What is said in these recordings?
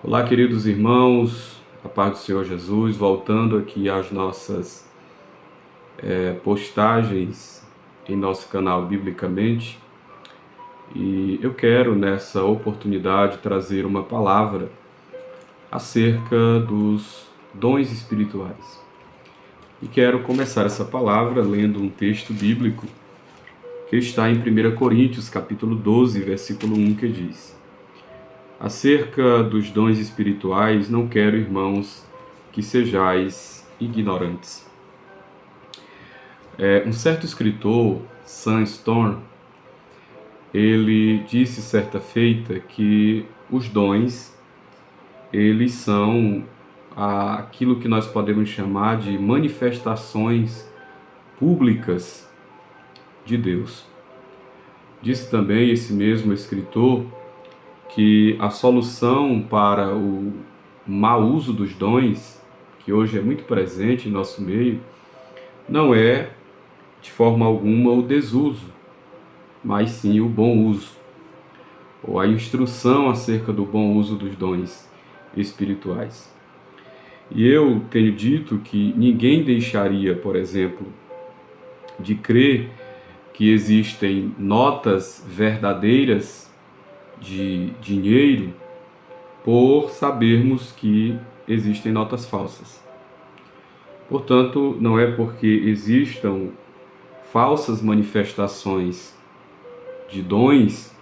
Olá, queridos irmãos, a paz do Senhor Jesus, voltando aqui às nossas postagens em nosso canal Biblicamente, e eu quero nessa oportunidade trazer uma palavra acerca dos dons espirituais. E quero começar essa palavra lendo um texto bíblico que está em 1 Coríntios, capítulo 12, versículo 1, que diz: Acerca dos dons espirituais, não quero, irmãos, que sejais ignorantes. Um certo escritor, Sam Storm, ele disse certa feita que os dons, eles são aquilo que nós podemos chamar de manifestações públicas de Deus. Disse também esse mesmo escritor que a solução para o mau uso dos dons, que hoje é muito presente em nosso meio, não é de forma alguma o desuso, mas sim o bom uso, ou a instrução acerca do bom uso dos dons espirituais. E eu tenho dito que ninguém deixaria, por exemplo, de crer que existem notas verdadeiras de dinheiro por sabermos que existem notas falsas. Portanto, não é porque existam falsas manifestações de dons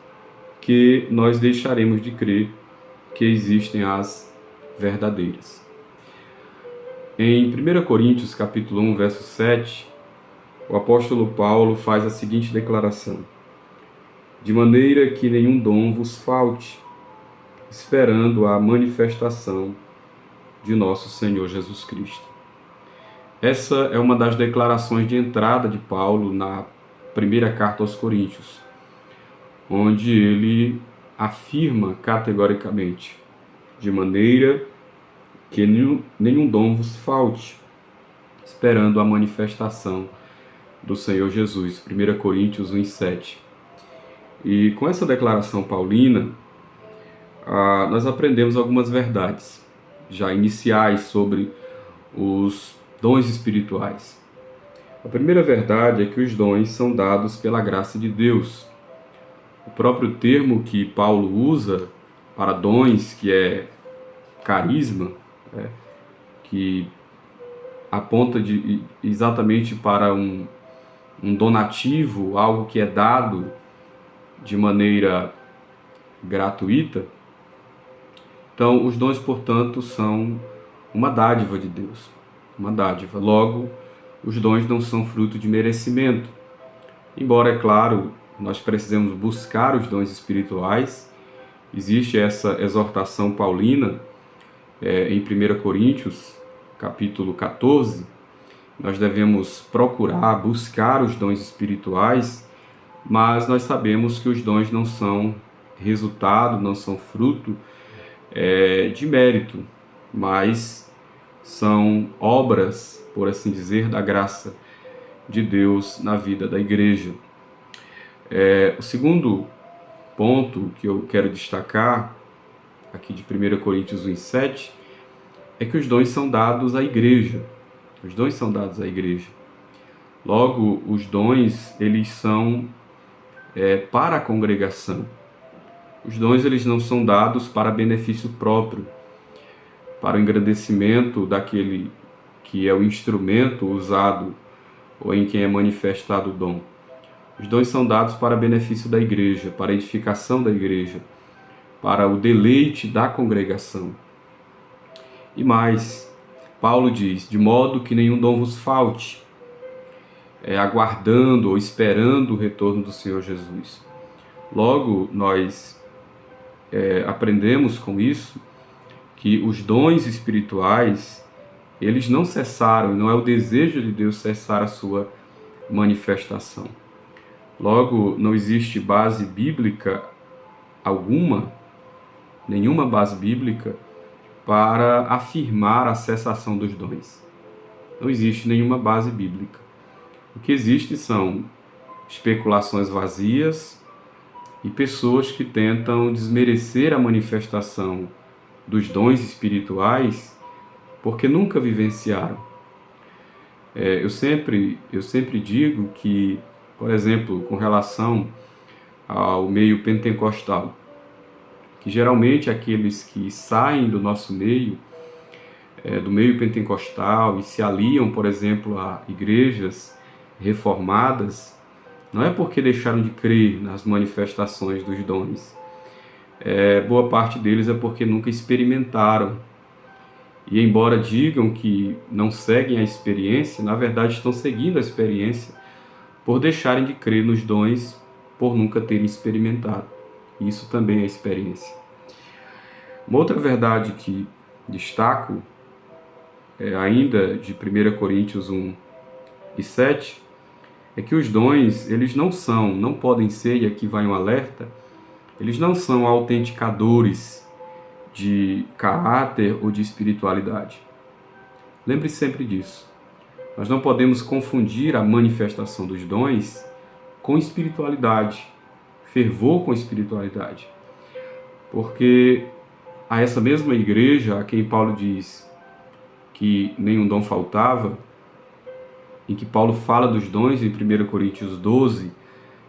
que nós deixaremos de crer que existem as verdadeiras. Em 1 Coríntios, capítulo 1, verso 7, o apóstolo Paulo faz a seguinte declaração: De maneira que nenhum dom vos falte, esperando a manifestação de nosso Senhor Jesus Cristo. Essa é uma das declarações de entrada de Paulo na primeira carta aos Coríntios, onde ele afirma categoricamente: de maneira que nenhum dom vos falte, esperando a manifestação do Senhor Jesus. 1 Coríntios 1:7. E com essa declaração paulina, nós aprendemos algumas verdades já iniciais sobre os dons espirituais. A primeira verdade é que os dons são dados pela graça de Deus. O próprio termo que Paulo usa para dons, que é carisma, que aponta exatamente para um donativo, algo que é dado de maneira gratuita. Então, os dons, portanto, são uma dádiva de Deus, uma dádiva. Logo, os dons não são fruto de merecimento. Embora, é claro, nós precisamos buscar os dons espirituais, existe essa exortação paulina em 1 Coríntios, capítulo 14, nós devemos procurar, buscar os dons espirituais, mas nós sabemos que os dons não são resultado, não são fruto de mérito, mas são obras, por assim dizer, da graça de Deus na vida da igreja. O segundo ponto que eu quero destacar, aqui de 1 Coríntios 1:7, é que os dons são dados à igreja. Os dons são dados à igreja. Logo, os dons, eles são para a congregação. Os dons, eles não são dados para benefício próprio, para o engrandecimento daquele que é o instrumento usado ou em quem é manifestado o dom. Os dons são dados para benefício da igreja, para a edificação da igreja, para o deleite da congregação. E mais, Paulo diz: de modo que nenhum dom vos falte, aguardando ou esperando o retorno do Senhor Jesus. Logo, nós aprendemos com isso que os dons espirituais, eles não cessaram, e não é o desejo de Deus cessar a sua manifestação. Logo, não existe base bíblica alguma, nenhuma base bíblica, para afirmar a cessação dos dons. Não existe nenhuma base bíblica. O que existe são especulações vazias e pessoas que tentam desmerecer a manifestação dos dons espirituais porque nunca vivenciaram. Eu sempre digo que, por exemplo, com relação ao meio pentecostal, que geralmente aqueles que saem do nosso meio, do meio pentecostal e se aliam, por exemplo, a igrejas reformadas, não é porque deixaram de crer nas manifestações dos dons. Boa parte deles é porque nunca experimentaram. E embora digam que não seguem a experiência, na verdade estão seguindo a experiência por deixarem de crer nos dons, por nunca terem experimentado. Isso também é experiência. Uma outra verdade que destaco, ainda de 1 Coríntios 1:7, é que os dons, eles não podem ser, e aqui vai um alerta, eles não são autenticadores de caráter ou de espiritualidade. Lembre sempre disso. Nós não podemos confundir a manifestação dos dons com espiritualidade, fervor com espiritualidade. Porque a essa mesma igreja a quem Paulo diz que nenhum dom faltava, em que Paulo fala dos dons em 1 Coríntios 12,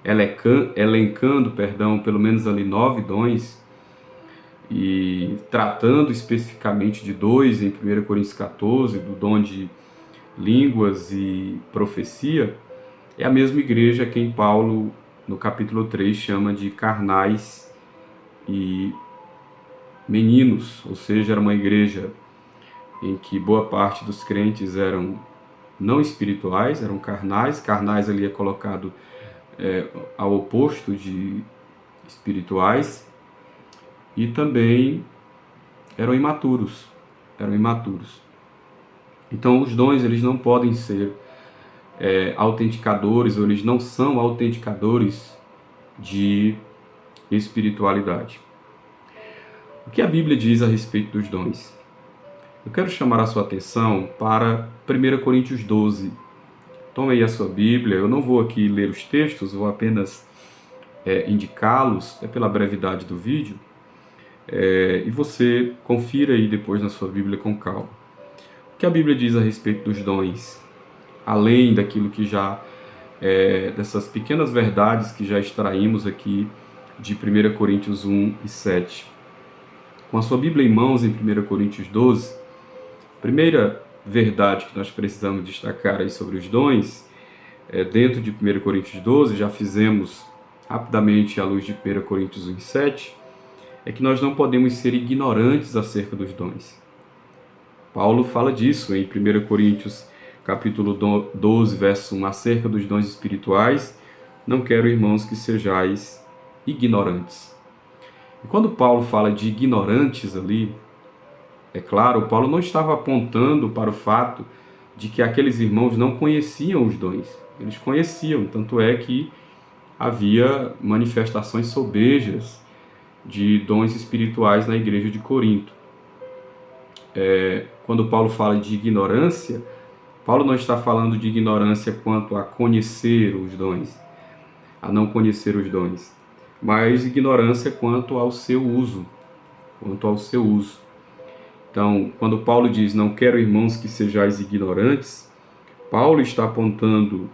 elencando, pelo menos ali 9 dons, e tratando especificamente de 2 em 1 Coríntios 14, do dom de línguas e profecia, é a mesma igreja a quem Paulo, no capítulo 3, chama de carnais e meninos, ou seja, era uma igreja em que boa parte dos crentes eram não espirituais, eram carnais. Carnais ali é colocado ao oposto de espirituais, e também eram imaturos. Então, os dons, eles não podem ser autenticadores, ou eles não são autenticadores de espiritualidade. O que a Bíblia diz a respeito dos dons? Eu quero chamar a sua atenção para 1 Coríntios 12. Tome aí a sua Bíblia. Eu não vou aqui ler os textos, vou apenas indicá-los, pela brevidade do vídeo, e você confira aí depois na sua Bíblia com calma. O que a Bíblia diz a respeito dos dons? Além daquilo que já, dessas pequenas verdades que já extraímos aqui de 1 Coríntios 1:7. Com a sua Bíblia em mãos, em 1 Coríntios 12, a primeira verdade que nós precisamos destacar aí sobre os dons, dentro de 1 Coríntios 12, já fizemos rapidamente à luz de 1 Coríntios 1:7, é que nós não podemos ser ignorantes acerca dos dons. Paulo fala disso em 1 Coríntios capítulo 12, verso 1, acerca dos dons espirituais: não quero, irmãos, que sejais ignorantes. E quando Paulo fala de ignorantes ali, é claro, Paulo não estava apontando para o fato de que aqueles irmãos não conheciam os dons. Eles conheciam, tanto é que havia manifestações sobejas de dons espirituais na igreja de Corinto. Quando Paulo fala de ignorância, Paulo não está falando de ignorância quanto a conhecer os dons, a não conhecer os dons, mas ignorância quanto ao seu uso, Então, quando Paulo diz, não quero, irmãos, que sejais ignorantes, Paulo está apontando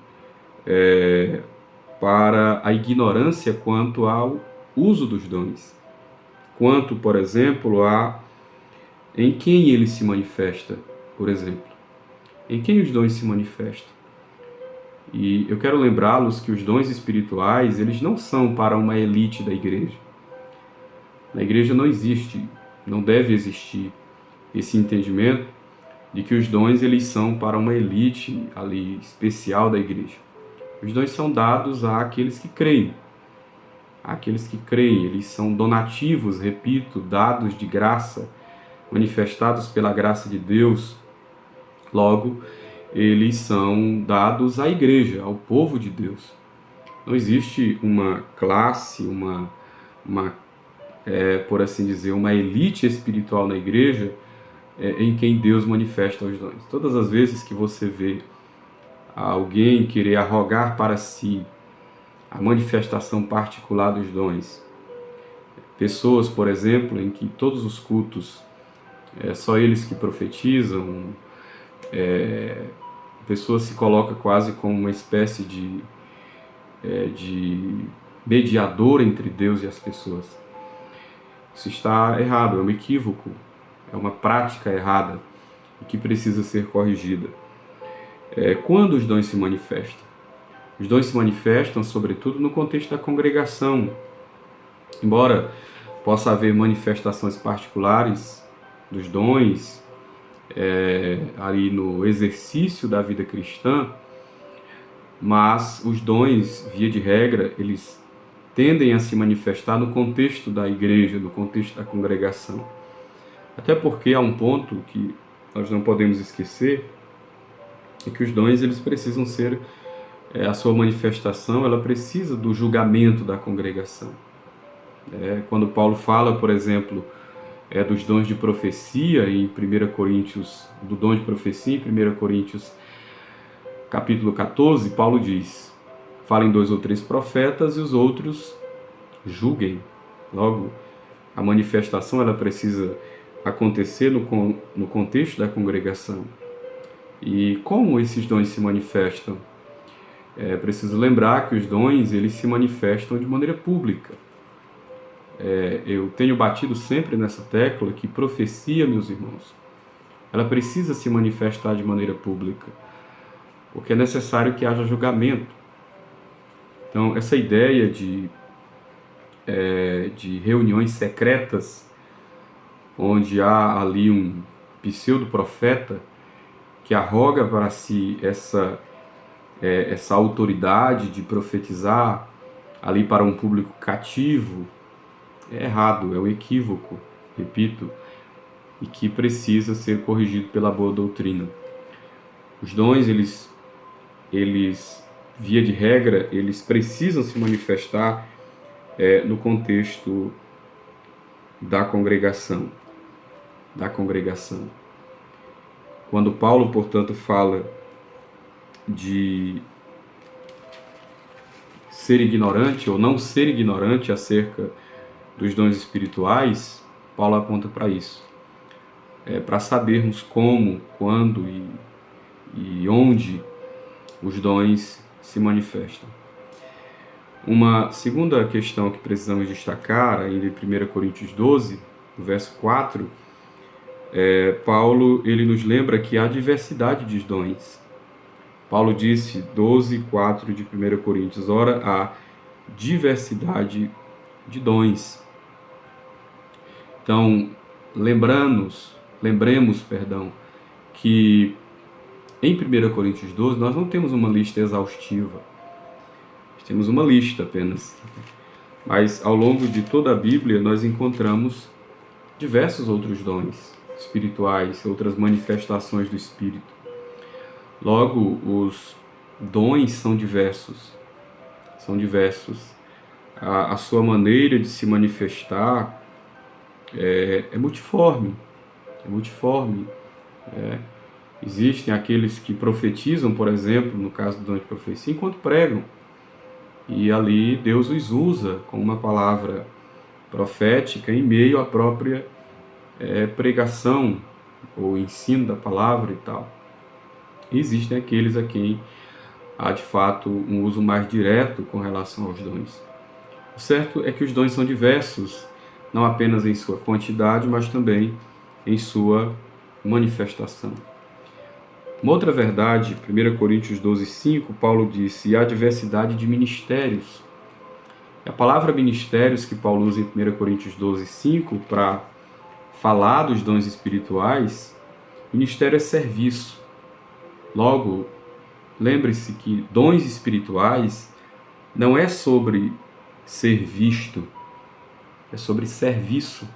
para a ignorância quanto ao uso dos dons, quanto, por exemplo, em quem ele se manifesta, por exemplo. Em quem os dons se manifestam? E eu quero lembrá-los que os dons espirituais, eles não são para uma elite da igreja. Na igreja não existe, não deve existir esse entendimento de que os dons, eles são para uma elite ali especial da igreja. Os dons são dados àqueles que creem. Eles são donativos, repito, dados de graça, manifestados pela graça de Deus. Logo, eles são dados à igreja, ao povo de Deus. Não existe uma classe, por assim dizer, uma elite espiritual na igreja em quem Deus manifesta os dons. Todas as vezes que você vê alguém querer arrogar para si a manifestação particular dos dons, pessoas, por exemplo, em que todos os cultos só eles que profetizam. A pessoa se coloca quase como uma espécie de mediador entre Deus e as pessoas. Isso está errado, é um equívoco, é uma prática errada e que precisa ser corrigida. Quando os dons se manifestam? Os dons se manifestam, sobretudo, no contexto da congregação. Embora possa haver manifestações particulares dos dons, ali no exercício da vida cristã, mas os dons, via de regra, eles tendem a se manifestar no contexto da igreja, no contexto da congregação. Até porque há um ponto que nós não podemos esquecer, é que os dons eles precisam ser, a sua manifestação, ela precisa do julgamento da congregação. Quando Paulo fala, por exemplo, dos dons de profecia em 1 Coríntios, do dom de profecia em 1 Coríntios capítulo 14, Paulo diz: falem 2 ou 3 profetas e os outros julguem. Logo, a manifestação ela precisa acontecer no contexto da congregação. E como esses dons se manifestam? É preciso lembrar que os dons eles se manifestam de maneira pública. Eu tenho batido sempre nessa tecla que profecia, meus irmãos, ela precisa se manifestar de maneira pública, porque é necessário que haja julgamento. Então, essa ideia de reuniões secretas, onde há ali um pseudo-profeta que arroga para si essa autoridade de profetizar ali para um público cativo, é errado, é um equívoco, repito, e que precisa ser corrigido pela boa doutrina. Os dons, eles via de regra, eles precisam se manifestar no contexto da congregação. Quando Paulo, portanto, fala de ser ignorante ou não ser ignorante acerca dos dons espirituais, Paulo aponta para isso. Para sabermos como, quando e onde os dons se manifestam. Uma segunda questão que precisamos destacar, ainda em 1 Coríntios 12, no verso 4, Paulo ele nos lembra que há diversidade de dons. Paulo disse, 12:4 de 1 Coríntios, ora, há diversidade de dons. Então, lembremos, que em 1 Coríntios 12 nós não temos uma lista exaustiva, nós temos uma lista apenas. Mas ao longo de toda a Bíblia nós encontramos diversos outros dons espirituais, outras manifestações do Espírito. Logo, os dons são diversos. A sua maneira de se manifestar é multiforme. Existem aqueles que profetizam, por exemplo, no caso do dom de profecia, enquanto pregam. E ali Deus os usa com uma palavra profética em meio à própria pregação ou ensino da palavra e tal. E existem aqueles a quem há de fato um uso mais direto com relação aos dons. O certo é que os dons são diversos, não apenas em sua quantidade, mas também em sua manifestação. Uma outra verdade, 1 Coríntios 12:5, Paulo disse, e há diversidade de ministérios. A palavra ministérios que Paulo usa em 1 Coríntios 12:5 para falar dos dons espirituais, ministério é serviço. Logo, lembre-se que dons espirituais não é sobre ser visto, é sobre serviço.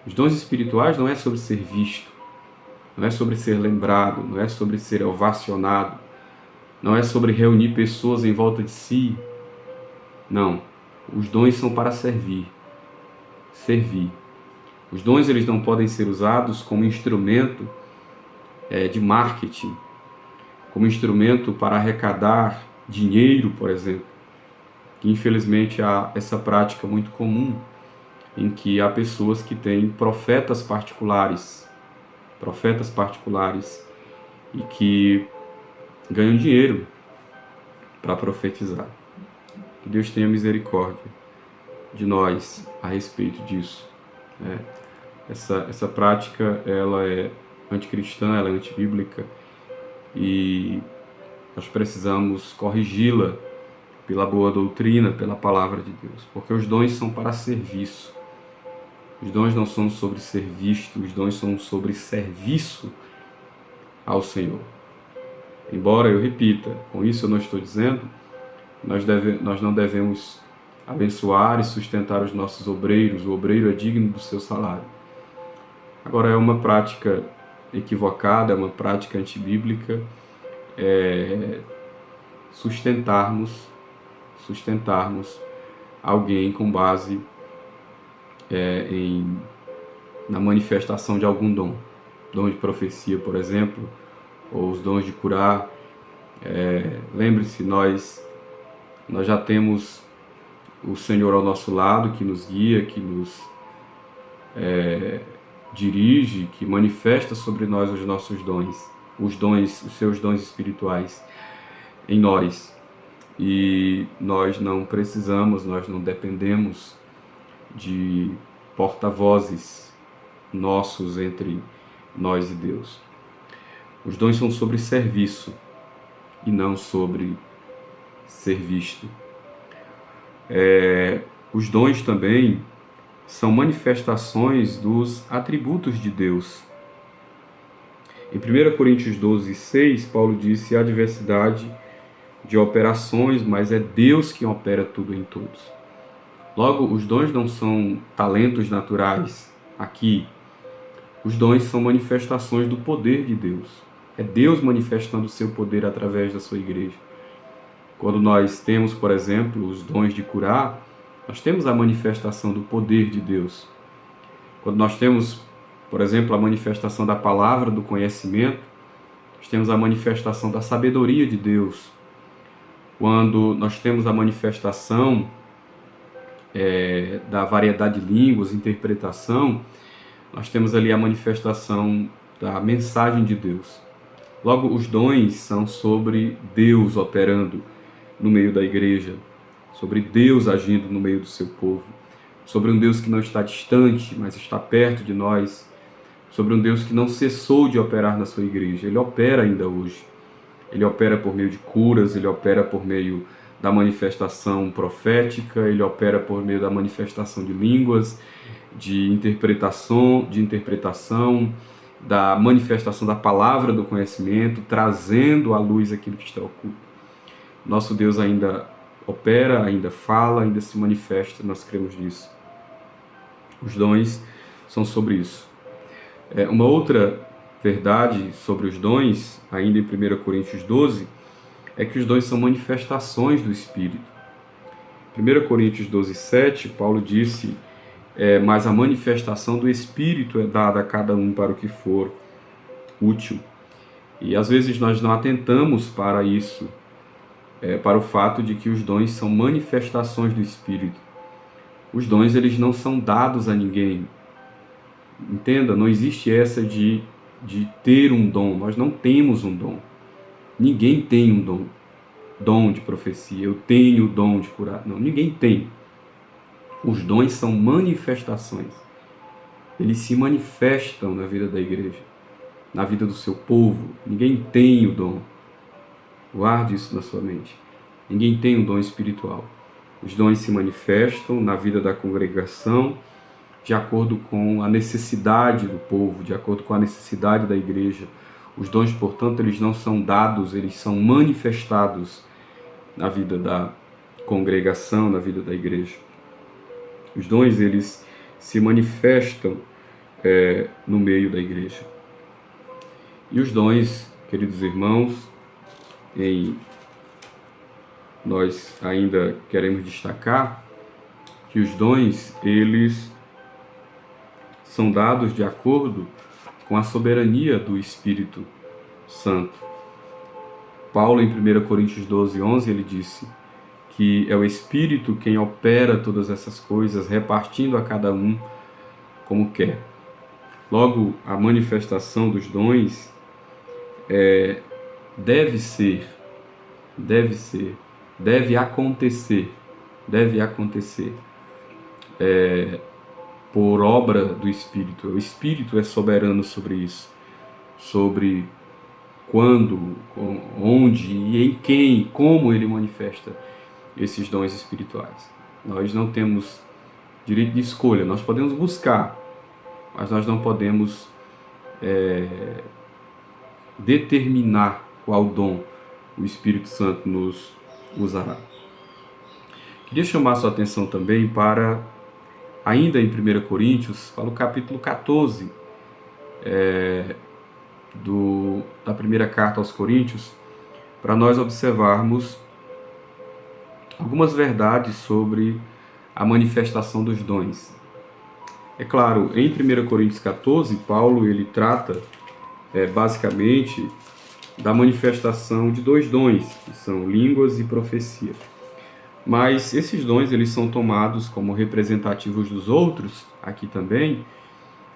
Os dons espirituais não é sobre ser visto, não é sobre ser lembrado, não é sobre ser ovacionado, não é sobre reunir pessoas em volta de si. Não, os dons são para servir. Os dons eles não podem ser usados como instrumento de marketing, como instrumento para arrecadar dinheiro, por exemplo, que infelizmente há essa prática muito comum. em que há pessoas que têm profetas particulares e que ganham dinheiro para profetizar. Que Deus tenha misericórdia de nós a respeito disso, né? Essa prática, ela é anticristã, ela é antibíblica e nós precisamos corrigi-la pela boa doutrina, pela palavra de Deus, porque os dons são para serviço. Os dons não são sobre ser visto, os dons são sobre serviço ao Senhor. Embora eu repita, com isso eu não estou dizendo, nós não devemos abençoar e sustentar os nossos obreiros, o obreiro é digno do seu salário. Agora, é uma prática equivocada, é uma prática antibíblica, sustentarmos alguém com base na manifestação de algum dom de profecia, por exemplo, ou os dons de curar. Lembre-se, nós já temos o Senhor ao nosso lado, que nos guia, que nos dirige, que manifesta sobre nós os nossos dons, os seus dons espirituais em nós. E nós não precisamos, nós não dependemos de porta-vozes nossos entre nós e Deus. Os dons são sobre serviço e não sobre ser visto. Os dons também são manifestações dos atributos de Deus. Em 1 Coríntios 12, 6, Paulo disse: há diversidade de operações, mas é Deus quem opera tudo em todos. Logo, os dons não são talentos naturais aqui. Os dons são manifestações do poder de Deus. É Deus manifestando o seu poder através da sua igreja. Quando nós temos, por exemplo, os dons de curar, nós temos a manifestação do poder de Deus. Quando nós temos, por exemplo, a manifestação da palavra, do conhecimento, nós temos a manifestação da sabedoria de Deus. Quando nós temos a manifestação da variedade de línguas, interpretação, nós temos ali a manifestação da mensagem de Deus. Logo, os dons são sobre Deus operando no meio da igreja, sobre Deus agindo no meio do seu povo, sobre um Deus que não está distante, mas está perto de nós, sobre um Deus que não cessou de operar na sua igreja. Ele opera ainda hoje. Ele opera por meio de curas, ele opera por meio da manifestação profética, ele opera por meio da manifestação de línguas, de interpretação, da manifestação da palavra do conhecimento, trazendo à luz aquilo que está oculto. Nosso Deus ainda opera, ainda fala, ainda se manifesta, nós cremos nisso. Os dons são sobre isso. Uma outra verdade sobre os dons, ainda em 1 Coríntios 12, é que os dons são manifestações do Espírito. 1 Coríntios 12, 7, Paulo disse: mas a manifestação do Espírito é dada a cada um para o que for útil. E às vezes nós não atentamos para isso, para o fato de que os dons são manifestações do Espírito. Os dons, eles não são dados a ninguém. Entenda, não existe essa de ter um dom. Nós não temos um dom. Ninguém tem um dom. Dom de profecia, eu tenho o dom de curar. Não, ninguém tem. Os dons são manifestações. Eles se manifestam na vida da igreja, na vida do seu povo. Ninguém tem o dom. Guarde isso na sua mente. Ninguém tem um dom espiritual. Os dons se manifestam na vida da congregação de acordo com a necessidade do povo, de acordo com a necessidade da igreja. Os dons, portanto, eles não são dados, eles são manifestados na vida da congregação, na vida da igreja. Os dons, eles se manifestam no meio da igreja. E os dons, queridos irmãos, nós ainda queremos destacar que os dons, eles são dados de acordo com a soberania do Espírito Santo. Paulo, em 1 Coríntios 12, 11, ele disse que é o Espírito quem opera todas essas coisas, repartindo a cada um como quer. Logo, a manifestação dos dons deve ser, deve acontecer por obra do Espírito. O Espírito é soberano sobre isso, sobre quando, onde e em quem, como ele manifesta esses dons espirituais. Nós não temos direito de escolha, nós podemos buscar, mas nós não podemos determinar qual dom o Espírito Santo nos usará. Queria chamar sua atenção também para, ainda em 1 Coríntios, para o capítulo 14 da primeira carta aos Coríntios, para nós observarmos algumas verdades sobre a manifestação dos dons. É claro, em 1 Coríntios 14, Paulo ele trata basicamente da manifestação de dois dons, que são línguas e profecia. Mas esses dons eles são tomados como representativos dos outros, aqui também,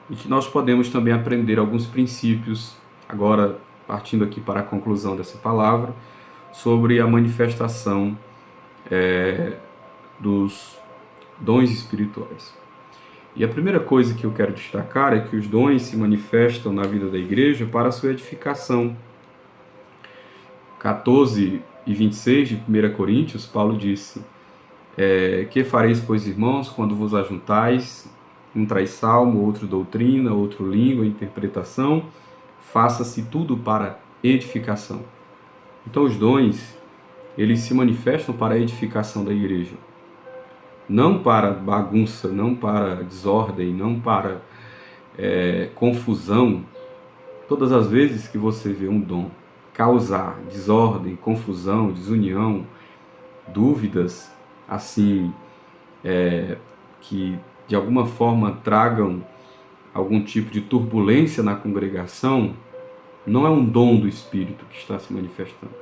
e que nós podemos também aprender alguns princípios, agora partindo aqui para a conclusão dessa palavra, sobre a manifestação dos dons espirituais. E a primeira coisa que eu quero destacar é que os dons se manifestam na vida da igreja para a sua edificação. 14 e 26 de 1 Coríntios, Paulo disse: que fareis, pois, irmãos, quando vos ajuntais? Um traz salmo, outro doutrina, outro língua, interpretação. Faça-se tudo para edificação. Então, os dons, eles se manifestam para a edificação da igreja. Não para bagunça, não para desordem, não para confusão. Todas as vezes que você vê um dom causar desordem, confusão, desunião, dúvidas, assim, que de alguma forma tragam algum tipo de turbulência na congregação, não é um dom do Espírito que está se manifestando.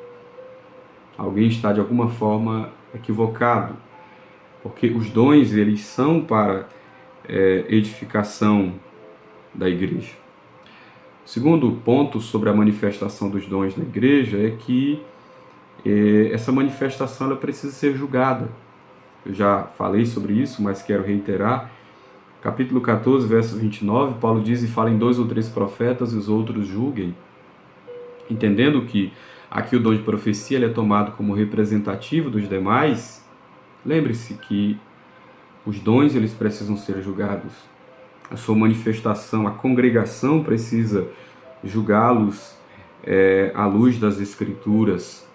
Alguém está de alguma forma equivocado, porque os dons eles são para edificação da igreja. O segundo ponto sobre a manifestação dos dons na igreja é que essa manifestação ela precisa ser julgada. Eu já falei sobre isso, mas quero reiterar. Capítulo 14, verso 29, Paulo diz: e falem 2 ou 3 profetas e os outros julguem. Entendendo que aqui o dom de profecia ele é tomado como representativo dos demais, lembre-se que os dons eles precisam ser julgados. A sua manifestação, a congregação precisa julgá-los à luz das Escrituras.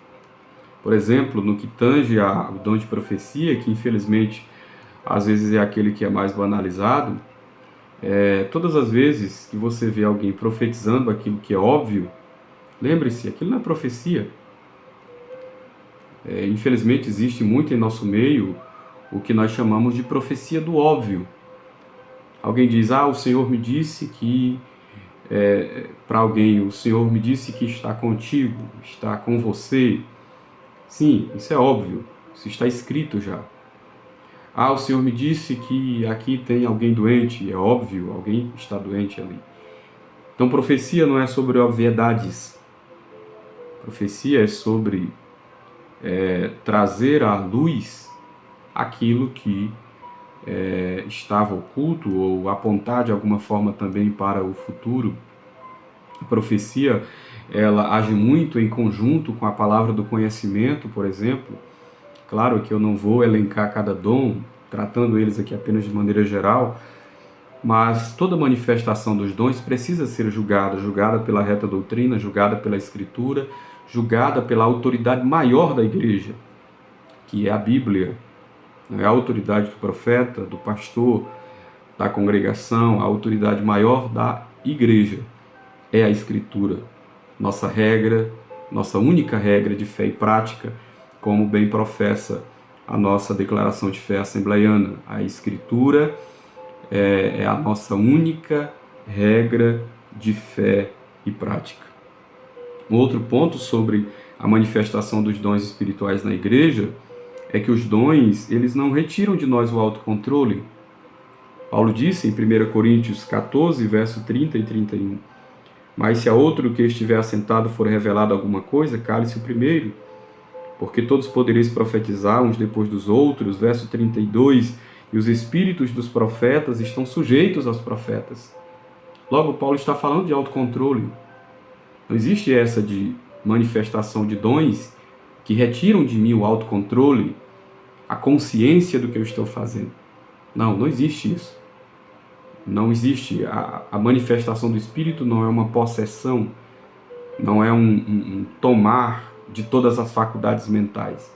Por exemplo, no que tange ao dom de profecia, que infelizmente às vezes é aquele que é mais banalizado, todas as vezes que você vê alguém profetizando aquilo que é óbvio, lembre-se, aquilo não é profecia. Infelizmente existe muito em nosso meio o que nós chamamos de profecia do óbvio. Alguém diz: o Senhor me disse que... para alguém, o Senhor me disse que está contigo, está com você. Sim, isso é óbvio, isso está escrito já. O Senhor me disse que aqui tem alguém doente, é óbvio, alguém está doente ali. Então, profecia não é sobre obviedades. Profecia é sobre trazer à luz aquilo que estava oculto ou apontar de alguma forma também para o futuro. A profecia ela age muito em conjunto com a palavra do conhecimento, por exemplo. Claro que eu não vou elencar cada dom, tratando eles aqui apenas de maneira geral, mas toda manifestação dos dons precisa ser julgada pela reta doutrina, julgada pela Escritura, julgada pela autoridade maior da igreja, que é a Bíblia. É a autoridade do profeta, do pastor, da congregação, a autoridade maior da igreja é a Escritura. Nossa regra, nossa única regra de fé e prática, como bem professa a nossa declaração de fé assembleiana. A Escritura é a nossa única regra de fé e prática. Um outro ponto sobre a manifestação dos dons espirituais na igreja é que os dons, eles não retiram de nós o autocontrole. Paulo disse em 1 Coríntios 14, verso 30 e 31, mas se a outro que estiver assentado for revelado alguma coisa, cale-se o primeiro, porque todos podereis profetizar uns depois dos outros, verso 32, e os espíritos dos profetas estão sujeitos aos profetas. Logo, Paulo está falando de autocontrole. Não existe essa de manifestação de dons que retiram de mim o autocontrole, a consciência do que eu estou fazendo. Não, não existe isso. Não existe. A manifestação do Espírito não é uma possessão, não é um tomar de todas as faculdades mentais.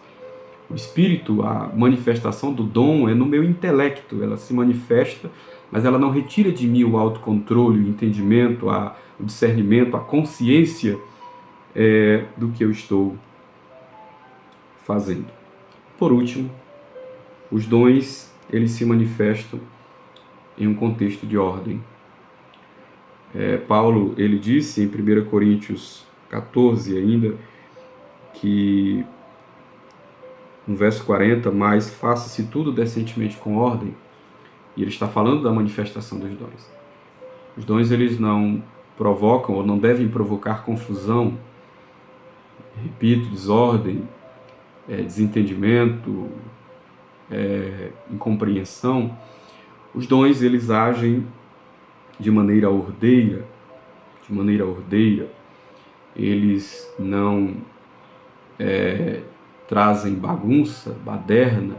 O Espírito, a manifestação do dom é no meu intelecto, ela se manifesta, mas ela não retira de mim o autocontrole, o entendimento, o discernimento, a consciência do que eu estou fazendo. Por último, os dons, eles se manifestam em um contexto de ordem. Paulo, ele disse em 1 Coríntios 14 ainda, que no verso 40, mas faça-se tudo decentemente com ordem, e ele está falando da manifestação dos dons. Os dons, eles não provocam ou não devem provocar confusão, repito, desordem, desentendimento, incompreensão. Os dons, eles agem de maneira ordeira, eles não trazem bagunça, baderna.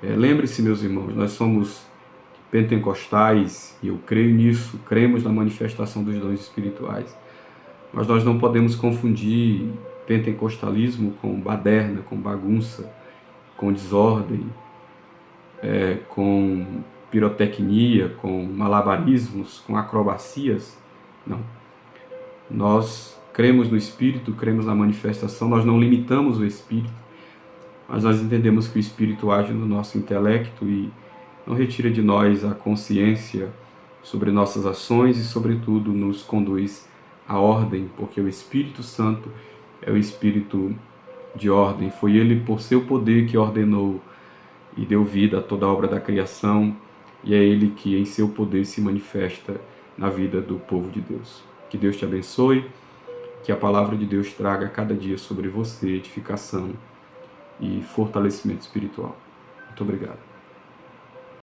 Lembre-se, meus irmãos, nós somos pentecostais, e eu creio nisso, cremos na manifestação dos dons espirituais, mas nós não podemos confundir pentecostalismo com baderna, com bagunça, com desordem, com pirotecnia, com malabarismos, com acrobacias. Não. Nós cremos no Espírito, cremos na manifestação, nós não limitamos o Espírito, mas nós entendemos que o Espírito age no nosso intelecto e não retira de nós a consciência sobre nossas ações e, sobretudo, nos conduz à ordem, porque o Espírito Santo é o Espírito de ordem. Foi Ele, por seu poder, que ordenou e deu vida a toda a obra da criação, e é Ele que, em seu poder, se manifesta na vida do povo de Deus. Que Deus te abençoe, que a palavra de Deus traga cada dia sobre você edificação e fortalecimento espiritual. Muito obrigado.